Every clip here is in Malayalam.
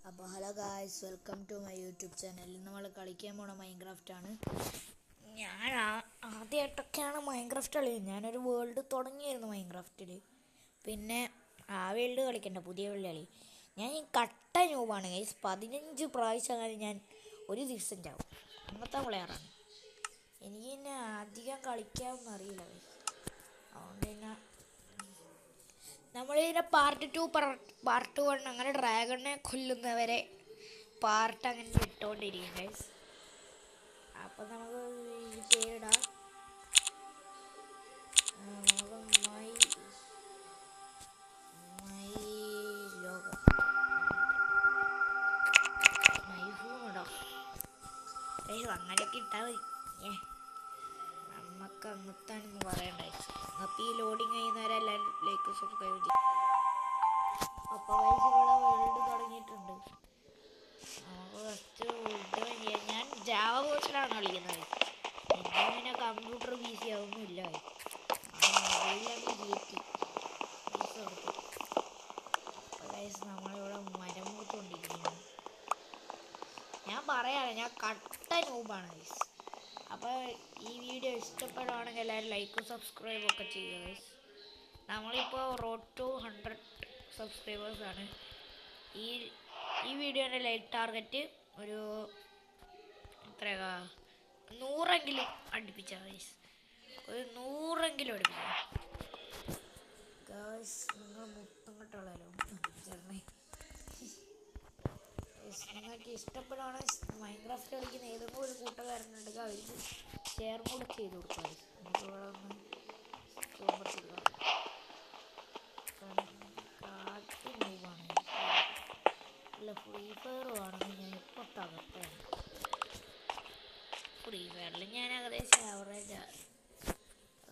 അപ്പോൾ hello guys, welcome to my YouTube channel. നമ്മൾ കളിക്കാൻ പോണ മൈൻക്രാഫ്റ്റ് ആണ്. ഞാൻ ആദ്യമായിട്ടൊക്കെയാണ് മൈൻക്രാഫ്റ്റ് കളിക്കുന്നത്. ഞാനൊരു വേൾഡ് തുടങ്ങിയായിരുന്നു മൈൻക്രാഫ്റ്റിൽ. പിന്നെ ആ വേൾഡ് കളിക്കണ്ട, പുതിയ വേൾഡ് കളി. ഞാൻ ഈ കട്ട ന്യൂബാണ് ഗൈസ്. 15 പ്രാവശ്യം അങ്ങനെ ഞാൻ ഒരു ദിവസം ചാവും. അങ്ങനത്തെ പ്ലെയറാണ്. എനിക്ക് പിന്നെ അധികം കളിക്കാനൊന്നും അറിയില്ല ഗൈസ്. അതുകൊണ്ട് പിന്നെ നമ്മളിതിനെ പാർട്ട് 2 പാർട്ട് 1 അങ്ങനെ ഡ്രാഗണിനെ കൊല്ലുന്നവരെ പാർട്ട് അങ്ങനെ ഇട്ടുകൊണ്ടിരിക്കും ഗൈസ്. അപ്പം നമുക്ക് ഈ പേരിടാം. മൈ മൈ ലോകം മൈ ഹൂം ഇടാം ഗൈസ്. അങ്ങനെയൊക്കെ ഇട്ടാൽ മതി. നമുക്ക് അങ്ങത്താണെന്ന് പറയണ്ട ഗൈസ്. അപ്പം ഈ ലോഡിങ് കഴിയുന്നവരെല്ലാവരും ലൈക്ക് സബ്സ്ക്രൈബ് ചെയ്യും. അപ്പോൾ ഗൈസ് ഇവിടെ വേൾഡ് തുടങ്ങിയിട്ടുണ്ട്. നമുക്ക് ഫസ്റ്റ് ഇത് ഞാൻ ജാവ വേർഷനാണ് കളിക്കുന്നത്. എനിക്ക് പിന്നെ കമ്പ്യൂട്ടർ PC അതൊന്നുമില്ല. മൊബൈലിലൊക്കെ കയറ്റി പൈസ കൊടുത്തു. അപ്പോൾ ഗൈസ് നമ്മളിവിടെ മരം മുറിച്ചുകൊണ്ടിരിക്കുകയാണ്. ഞാൻ പറയാതെ ഞാൻ കട്ട ന്യൂബാണ് ഗൈസ്. അപ്പോൾ ഈ വീഡിയോ ഇഷ്ടപ്പെടുകയാണെങ്കിൽ എല്ലാവരും ലൈക്കും സബ്സ്ക്രൈബും ഒക്കെ ചെയ്യുക ഗൈസ്. നമ്മളിപ്പോൾ റോഡ് ടു 100 സബ്സ്ക്രൈബേഴ്സാണ്. ഈ വീഡിയോൻ്റെ ലൈക്ക് ടാർഗറ്റ് ഒരു എത്രയാ 100എങ്കിലും അടുപ്പിച്ച ഗൈസ്. ഒരു 100എങ്കിലും അടുപ്പിച്ച ഗൈസ്. നിങ്ങൾ മൊത്തം കിട്ടുള്ളല്ലോ ചേട്ടനെ. നിങ്ങൾക്ക് ഇഷ്ടപ്പെടുകയാണെങ്കിൽ മൈൻക്രാഫ്റ്റ് കളിക്കുന്ന ഏതെങ്കിലും ഒരു കൂട്ടുകാരനുണ്ടെങ്കിൽ അവർക്ക് ഷെയർ കൂടെ ചെയ്ത് കൊടുക്കുക. നമുക്കിവിടെ ഒന്ന് ചോമ്പത്തില്ല കാട്ടി മൂവാണ്. അല്ല, ഫ്രീ ഫയറും ആണെങ്കിൽ ഞാൻ ഇപ്പോൾ തകർത്താണ്. ഫ്രീ ഫയറിൽ ഞാൻ ഏകദേശം ആവറേജ്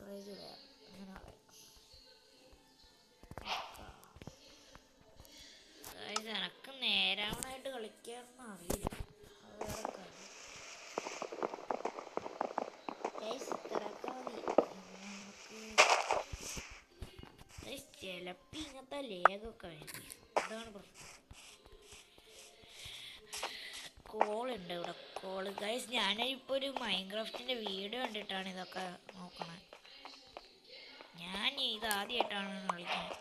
പറയാം, അങ്ങനെ പറയാം. എനക്ക് നേരാവണമായിട്ട് കളിക്കാനൊന്നും അറിയില്ല. അത് വേറെ കാര്യം. ഇത്രയൊക്കെ മതി. നമുക്ക് ചിലപ്പോൾ ഇങ്ങനത്തെ ലേഗൊക്കെ വേണ്ടി. അതാണ് പ്രശ്നം. കോളുണ്ട് ഇവിടെ, കോള് ഗൈസ്. ഞാനിപ്പോൾ ഒരു മൈൻക്രാഫ്റ്റിൻ്റെ വീഡിയോ കണ്ടിട്ടാണ് ഇതൊക്കെ നോക്കണത്. ഞാൻ ഇത് ആദ്യമായിട്ടാണ് കളിക്കുന്നത്.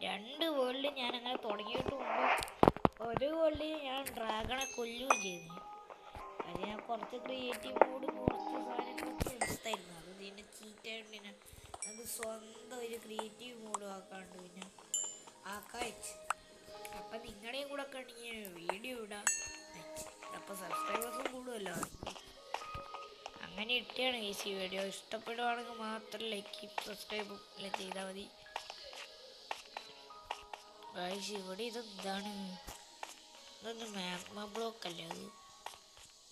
2 വേൾഡ് ഞാനങ്ങനെ തുടങ്ങിയിട്ട് മുമ്പ് ഒരു വേൾഡിൽ ഞാൻ ഡ്രാഗണെ കൊല്ലുകയും ചെയ്തു. അത് ഞാൻ കുറച്ച് ക്രിയേറ്റീവ് മോഡ് കുറച്ച് സാധനങ്ങളൊക്കെ എടുത്തായിരുന്നു. അത് പിന്നെ ചീറ്റായിട്ട് പിന്നെ അത് സ്വന്തം ഒരു ക്രിയേറ്റീവ് മോഡ് ആക്കാണ്ട് പിന്നെ ആക്കാച്ച്. അപ്പം നിങ്ങളുടെയും കൂടെ ഒക്കെ ഉണ്ടെങ്കിൽ വീഡിയോ ഇടാം. അപ്പോൾ സബ്സ്ക്രൈബേഴ്സും കൂടുമല്ലോ. അങ്ങനെ ഇട്ടാണ് ഈ വീഡിയോ. ഇഷ്ടപ്പെടുവാണെങ്കിൽ മാത്രം ലൈക്ക് സബ്സ്ക്രൈബും എല്ലാം ചെയ്താൽ മതി ഗൈസ്. ഇവിടെ ഇതെന്താണ്? ഇതൊന്ന് മാഗ്മ ബ്ലോക്ക് അല്ലേ? അത്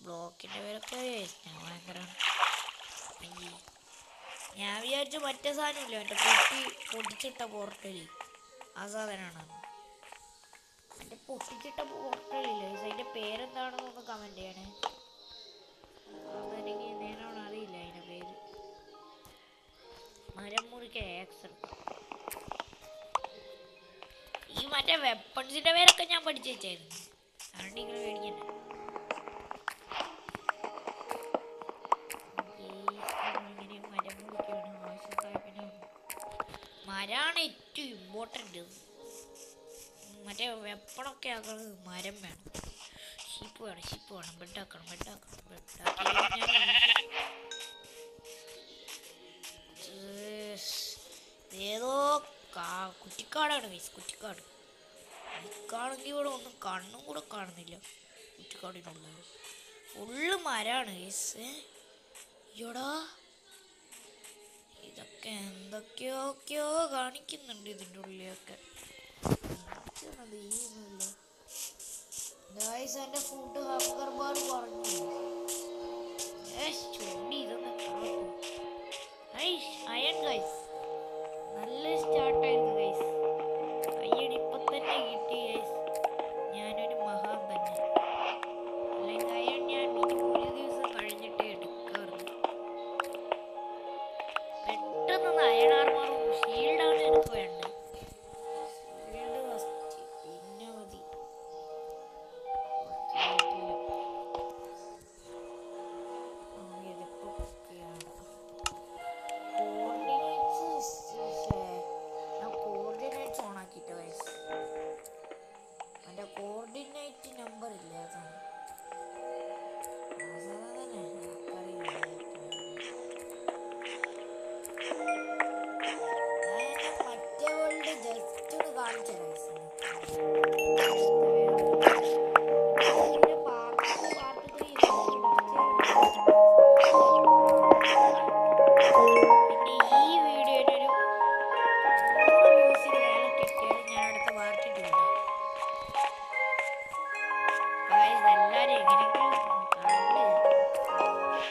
ബ്ലോക്കിൻ്റെ പേരൊക്കെ ഞാൻ ഭയങ്കര ഞാൻ വിചാരിച്ചു മറ്റേ സാധനമില്ല, മറ്റേ പൊട്ടിച്ചിട്ട പോർട്ടൽ. ആ സാധനമാണ് മറ്റേ പൊട്ടിച്ചിട്ട പോർട്ടലില്ല. അതിൻ്റെ പേരെന്താണെന്നൊന്ന് കമൻറ്റ് ചെയ്യണേ. അതെനിക്ക് നേരാവണ്ണം അറിയില്ല അതിൻ്റെ പേര്. മരം മുറിക്കാൻ ആക്സ്. ഈ മറ്റേ വെപ്പൺസിൻ്റെ പേരൊക്കെ ഞാൻ പഠിച്ചു വെച്ചായിരുന്നു. അതുകൊണ്ട് നിങ്ങൾ മേടിക്കണ്ട. ഇങ്ങനെ മരം മുറിക്കുകയാണ് ആവശ്യക്കായ. പിന്നെ മരമാണ് ഏറ്റവും ഇമ്പോർട്ടൻ്റ്. മറ്റേ വെപ്പണൊക്കെ ആക്കുന്നത് മരം വേണം. ഷിപ്പ് വേണം. ബെഡാക്കണം. ഏതോ കുറ്റിക്കാടാണ് ഗൈസ്. കുറ്റിക്കാട് എനിക്കാണെങ്കിൽ ഇവിടെ ഒന്നും കണ്ണും കൂടെ കാണുന്നില്ല. കുറ്റിക്കാടിനുള്ളത് ഫുള്ള് മരമാണ് ഗൈസ്. ഇയോടാ, ഇതൊക്കെ എന്തൊക്കെയൊക്കെയോ കാണിക്കുന്നുണ്ട് ഇതിൻ്റെ ഉള്ളിലൊക്കെ. ഗൈസ്, എൻ്റെ ഫുഡ് ഹങ്കർ ബാർ പറഞ്ഞു. ചൂടി ഇതൊന്നും അയൺ ഗൈസ്. നല്ല സ്റ്റാർട്ടായിരുന്നു ഗൈസ്. കയ്യടി ഇപ്പം തന്നെ കിട്ടി ഗൈസ്. ഞാനൊരു മഹാൻ തന്നെ. അല്ലെങ്കിൽ അയൺ ഞാൻ മിനിമം ഒരു ദിവസം കഴിഞ്ഞിട്ടേ എടുക്കാറുള്ളൂ. പെട്ടെന്ന് അയൺ ആർമറും ഷീൽഡാണ് എനിക്ക് വേണ്ടത്. ഷീൽഡ് ഫസ്റ്റ്, പിന്നെ മതി.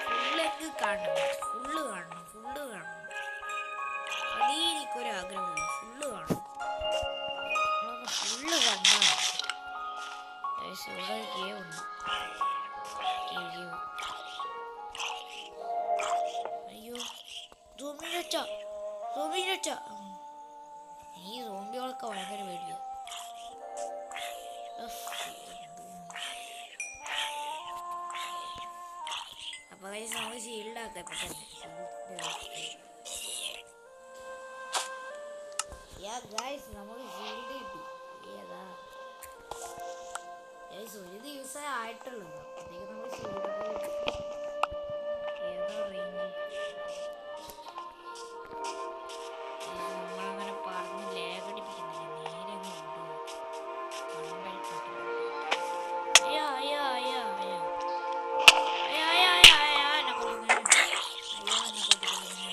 ഫുള്ളെങ്ക് കാണണം, ഫുള്ള് കാണണം, ഫുള്ള് കാണണം. അതേ എനിക്കൊരാഗ്രഹമുള്ളൂ, ഫുള്ള് കാണണം. ഫുള്ള് കണ്ടാണ് ഇവിടെ ഗെയിം ഉണ്ട്. അയ്യോ സോംബിനൊച്ച, സോംബിനൊച്ച. ഈ സോംബികളൊക്കെ ഭയങ്കര പേടിയോ. അപ്പൊ നമുക്ക് ഷീൽഡാക്കാം ഇപ്പൊ തന്നെ. നമുക്ക് ഷീൽഡ് കിട്ടി. ഏതാ ഒരു ദിവസമേ ആയിട്ടുള്ളൂ, അപ്പോഴത്തേക്ക് നമ്മൾ ഷീൽഡൊക്കെ കിട്ടി. ഏതാ റേഞ്ച് നമ്മളങ്ങനെ പറഞ്ഞ് ലേഖടിപ്പിക്കുന്നില്ല, നേരെ അങ്ങ് വിടുക. അയ്യോ അയ്യോ അയ്യോ അയ്യോ അയ്യോ അയ്യോ അയ്യോ അയ്യോ എന്നെ കൊല്ലുന്നേ, അയ്യോ എന്നെ കൊല്ലുന്നേ.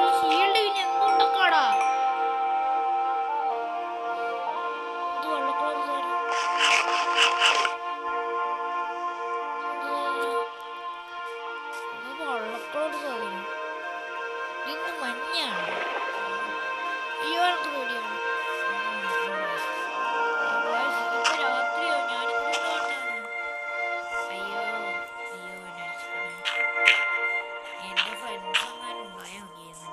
ഈ ഷീൽഡ് പിന്നെ എന്തുകൊണ്ടൊക്കെടാ ഇത് വെള്ളക്കളർ സാധനം. വെള്ളക്കളർ സാധനം ഇന്ന് മഞ്ഞാണ്. അയ്യോ എനിക്ക് പേടിയാണ്. ഇപ്പൊ രാത്രിയോ ഞാനിവിടെ കാണാണ്. അയ്യോ അയ്യോ എന്നെ അടിച്ചിട്ടേ. എന്റെ ഫ്രണ്ട്സ് എങ്ങാനും ഉണ്ടായാൽ മതിയായിരുന്നു.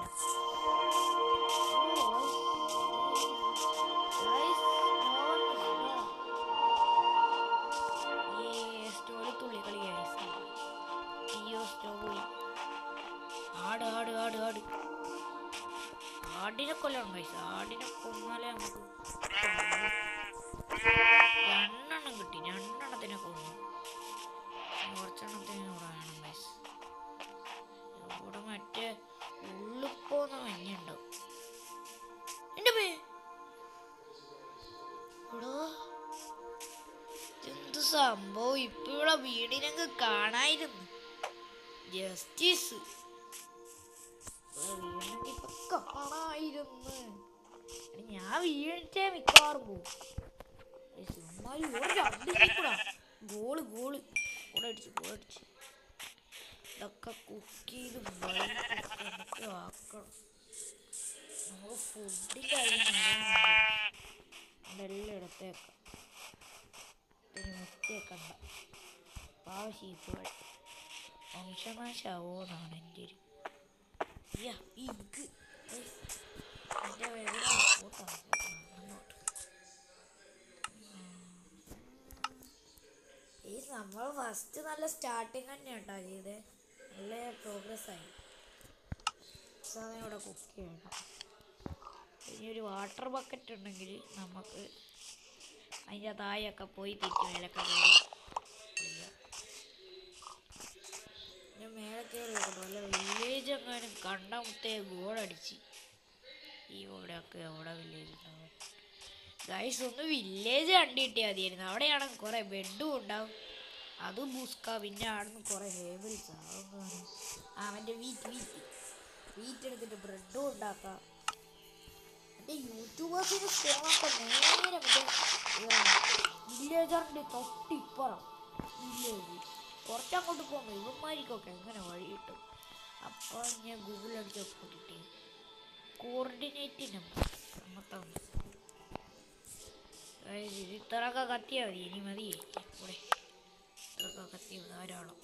സ്റ്റോറി തുള്ളി കളി. അയ്യോ സ്റ്റോ പോയി. ആട് ആട് ആട് ആട് ആടിനെ കൊല്ലണം ഗൈസ്. ആടിനെ കൊന്നാലേ നമുക്ക് രണ്ടെണ്ണം കിട്ടി. രണ്ടെണ്ണത്തിനെ കൊന്നു. കുറച്ചെണ്ണത്തിന് ഇവിടെ വേണം ഗൈസ്. ഇവിടെ മറ്റേ ഉള്ളിപ്പോന്ന മഞ്ഞുണ്ടാവും. എന്റെ പേ എടോ എന്ത് സംഭവം. ഇപ്പൊ ഇവിടെ വീടിനങ്ങ് കാണായിരുന്നു. ജസ്റ്റിസ് വീടിനൊക്കെ ഇപ്പൊ കാണായിരുന്നു. ഞാൻ വീണിട്ടേ മിക്കവാറും പോകും. ഗോള് ഗോള് ഗോളടിച്ച് ഗോളടിച്ച് ഇതൊക്കെ കുക്ക് ചെയ്ത് നമുക്ക് ആക്കണം. നമുക്ക് ഫുഡിൻ്റെ കാര്യം അതെല്ലാം എടുത്തേക്കാം. മുത്തേക്കണ്ട പാവശീപ്പുകൾ വംശനാശാവോ എന്നാണ് എൻ്റെ ഒരു നമ്മൾ ഫസ്റ്റ് നല്ല സ്റ്റാർട്ടിങ് തന്നെ കേട്ടോ ചെയ്തേ. നല്ല പ്രോഗ്രസ് ആയി. ഇവിടെ കുക്ക് ചെയ്യണം. ഇനി ഒരു വാട്ടർ ബക്കറ്റ് ഉണ്ടെങ്കിൽ നമുക്ക് അതിൻ്റെ താഴെയൊക്കെ പോയി തിരിച്ച് മേലൊക്കെ കയറി ഞാൻ മേലെ കയറിയിട്ടോ. അല്ല വില്ലേജ് എങ്ങാനും കണ്ട മുത്തേ ഗോളടിച്ച്. ഇവിടെയൊക്കെ എവിടെ വില്ലേജ് ഉണ്ടാവും ഗൈസ്? ഒന്ന് വില്ലേജ് കണ്ടിട്ടിയാൽ മതിയായിരുന്നു. അവിടെയാണ് കുറേ ബെഡും ഉണ്ടാവും. അത് ബുസ്ക. പിന്നെ അവിടുന്ന് കുറേ ഹേബിൾസ് ആവുന്നതാണ്. അവൻ്റെ വീറ്റ് എടുത്തിട്ട് ബ്രെഡും ഉണ്ടാക്കാം. മറ്റേ യൂട്യൂബേഴ്സിൻ്റെ സ്പോണൊക്കെ നേരെ മറ്റേ വില്ലേജറിൻ്റെ തൊട്ടിപ്പുറം വില്ലേജ്. കുറച്ചങ്ങോട്ട് പോകുമ്പോൾ ഇവന്മാർക്കൊക്കെ എങ്ങനെ വഴി കിട്ടും? അപ്പോൾ ഞാൻ ഗൂഗിൾ അടിച്ചപ്പോൾ കിട്ടി കോർഡിനേറ്റ് നമ്പർ. ഇത്രയൊക്കെ കത്തിയാൽ മതി. ഇനി മതി കൂടെ ഇത്രയൊക്കെ കത്തിയ ധാരാളം.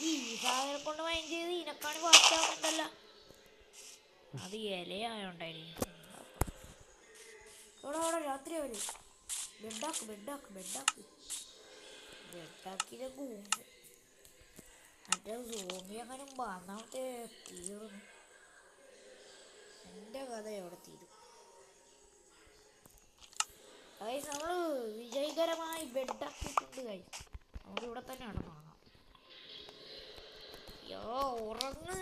ഈ സാധനം കൊണ്ട് മൈൻഡ് ചെയ്ത് ഇതിനെക്കാണ് വാച്ചാവുന്നുണ്ടല്ലോ. അത് ഇലയായോണ്ടായിരിക്കും. അവിടെ രാത്രി അവര് ബെഡാക്കിയിലെ കൂമ്പ്. മറ്റേ സോമി അങ്ങനെ ഒന്നാമത്തെ തീർന്നു. എൻ്റെ കഥ എവിടെ തീരും? ഗൈസ് നമ്മൾ വിജയകരമായി ബെഡാക്കിയിട്ടുണ്ട് ഗൈസ്. നമുക്കിവിടെ തന്നെ ഉറങ്ങാം. യോ ഉറങ്ങ്.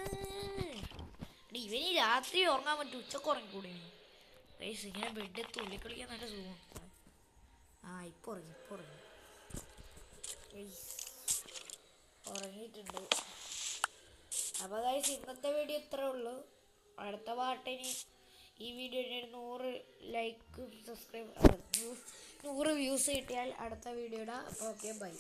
ഇവന് രാത്രി ഉറങ്ങാൻ പറ്റും, ഉച്ചക്ക് ഉറങ്ങിക്കൂടെ ഗൈസ്? ഇങ്ങനെ ബെഡ് തുള്ളിക്കളിക്കാൻ നല്ല സുഖം. ഇപ്പൊ ഉറങ്ങി ഉറങ്ങിയിട്ടുണ്ട്. അപ്പോൾ ഗൈസ് ഇന്നത്തെ വീഡിയോ ഇത്രേ ഉള്ളൂ. അടുത്ത പാട്ടിന് ഈ വീഡിയോന് 100 ലൈക്കും 100 വ്യൂസ് കിട്ടിയാൽ അടുത്ത വീഡിയോ ഇടാം. Okay bye.